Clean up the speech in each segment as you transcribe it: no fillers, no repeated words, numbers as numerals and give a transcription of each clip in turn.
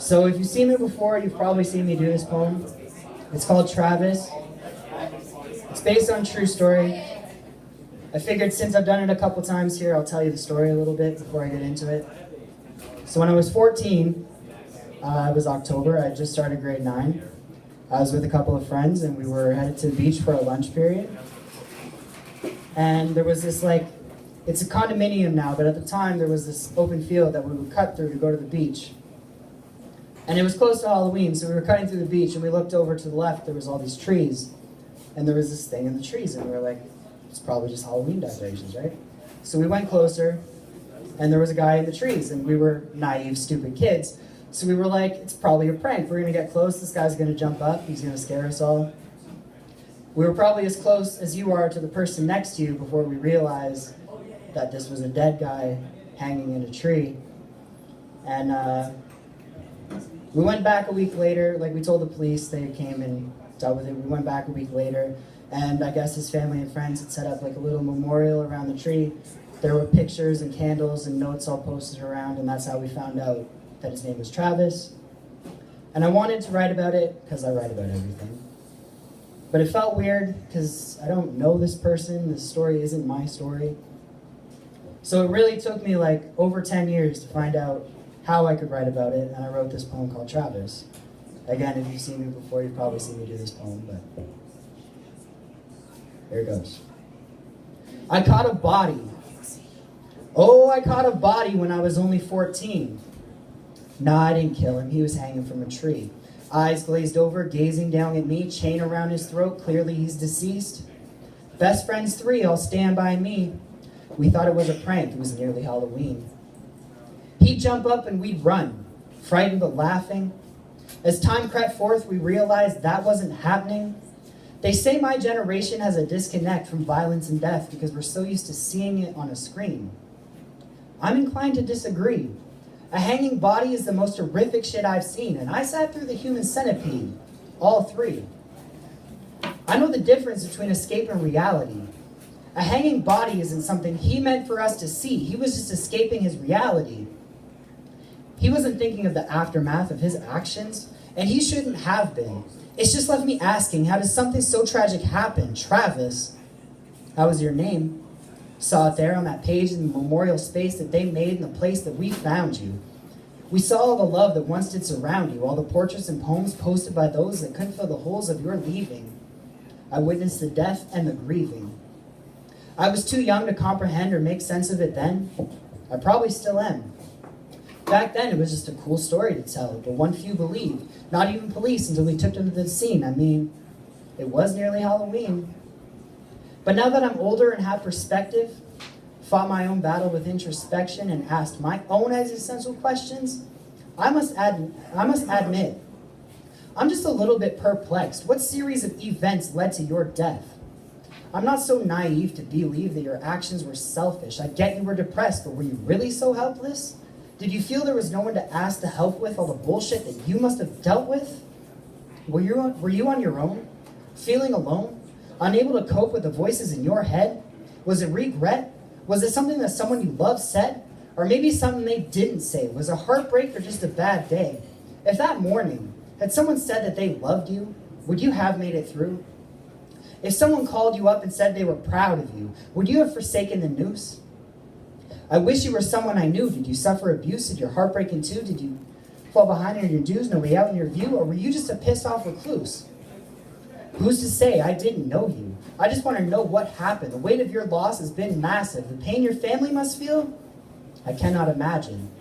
So if you've seen me before, you've probably seen me do this poem. It's called Travis. It's based on a true story. I figured since I've done it a couple times here, I'll tell you the story a little bit before I get into it. So when I was 14, it was October, I had just started grade 9. I was with a couple of friends and we were headed to the beach for a lunch period. And there was this it's a condominium now, but at the time there was this open field that we would cut through to go to the beach. And it was close to Halloween, so we were cutting through the beach and we looked over to the left, there was all these trees. And there was this thing in the trees and we were like, it's probably just Halloween decorations, right? So we went closer and there was a guy in the trees and we were naive, stupid kids. So we were like, it's probably a prank. We're gonna get close, this guy's gonna jump up, he's gonna scare us all. We were probably as close as you are to the person next to you before we realized that this was a dead guy hanging in a tree. And we went back a week later, like we told the police, they came and dealt with it. We went back a week later, and I guess his family and friends had set up like a little memorial around the tree. There were pictures and candles and notes all posted around, and that's how we found out that his name was Travis. And I wanted to write about it, because I write about everything. But it felt weird, because I don't know this person, this story isn't my story. So it really took me like over 10 years to find out how I could write about it, and I wrote this poem called Travis. Again, if you've seen me before, you've probably seen me do this poem, but here it goes. I caught a body. Oh, I caught a body when I was only 14. Nah, I didn't kill him. He was hanging from a tree. Eyes glazed over, gazing down at me, chain around his throat, clearly he's deceased. Best friends 3, all stand by me. We thought it was a prank, it was nearly Halloween. He'd jump up and we'd run, frightened but laughing. As time crept forth, we realized that wasn't happening. They say my generation has a disconnect from violence and death because we're so used to seeing it on a screen. I'm inclined to disagree. A hanging body is the most horrific shit I've seen, and I sat through the human centipede, all 3. I know the difference between escape and reality. A hanging body isn't something he meant for us to see. He was just escaping his reality. He wasn't thinking of the aftermath of his actions, and he shouldn't have been. It's just left me asking, how does something so tragic happen? Travis, how was your name? Saw it there on that page in the memorial space that they made in the place that we found you. We saw all the love that once did surround you, all the portraits and poems posted by those that couldn't fill the holes of your leaving. I witnessed the death and the grieving. I was too young to comprehend or make sense of it then. I probably still am. Back then, it was just a cool story to tell, but one few believed. Not even police until we took them to the scene. I mean, it was nearly Halloween. But now that I'm older and have perspective, fought my own battle with introspection and asked my own existential questions, I must admit, I'm just a little bit perplexed. What series of events led to your death? I'm not so naive to believe that your actions were selfish. I get you were depressed, but were you really so helpless? Did you feel there was no one to ask to help with all the bullshit that you must have dealt with? Were you on your own? Feeling alone? Unable to cope with the voices in your head? Was it regret? Was it something that someone you loved said? Or maybe something they didn't say? Was it heartbreak or just a bad day? If that morning, had someone said that they loved you, would you have made it through? If someone called you up and said they were proud of you, would you have forsaken the noose? I wish you were someone I knew. Did you suffer abuse? Did your heart break in two? Did you fall behind on your dues, no way out in your view? Or were you just a pissed off recluse? Who's to say? I didn't know you. I just want to know what happened. The weight of your loss has been massive. The pain your family must feel? I cannot imagine.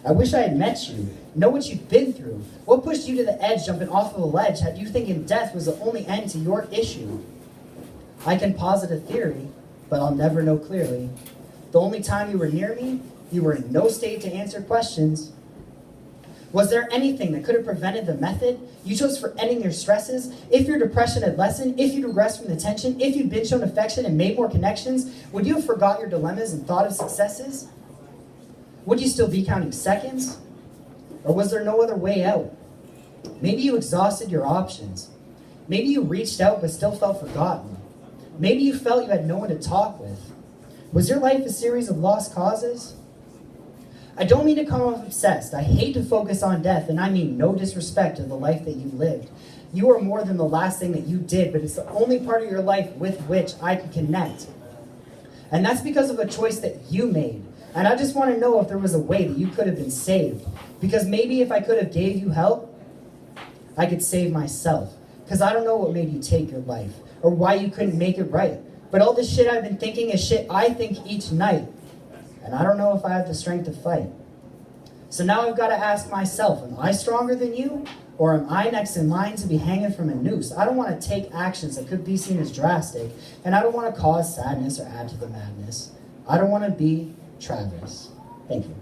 I wish I had met you. Know what you've been through. What pushed you to the edge, jumping off of a ledge, had you thinking death was the only end to your issue? I can posit a theory, but I'll never know clearly. The only time you were near me, you were in no state to answer questions. Was there anything that could have prevented the method you chose for ending your stresses? If your depression had lessened, if you'd regressed from the tension, if you'd been shown affection and made more connections, would you have forgot your dilemmas and thought of successes? Would you still be counting seconds? Or was there no other way out? Maybe you exhausted your options. Maybe you reached out but still felt forgotten. Maybe you felt you had no one to talk with. Was your life a series of lost causes? I don't mean to come off obsessed. I hate to focus on death, and I mean no disrespect to the life that you lived. You are more than the last thing that you did, but it's the only part of your life with which I can connect. And that's because of a choice that you made. And I just want to know if there was a way that you could have been saved. Because maybe if I could have gave you help, I could save myself. Because I don't know what made you take your life, or why you couldn't make it right. But all this shit I've been thinking is shit I think each night. And I don't know if I have the strength to fight. So now I've got to ask myself, am I stronger than you? Or am I next in line to be hanging from a noose? I don't want to take actions that could be seen as drastic. And I don't want to cause sadness or add to the madness. I don't want to be Travis. Thank you.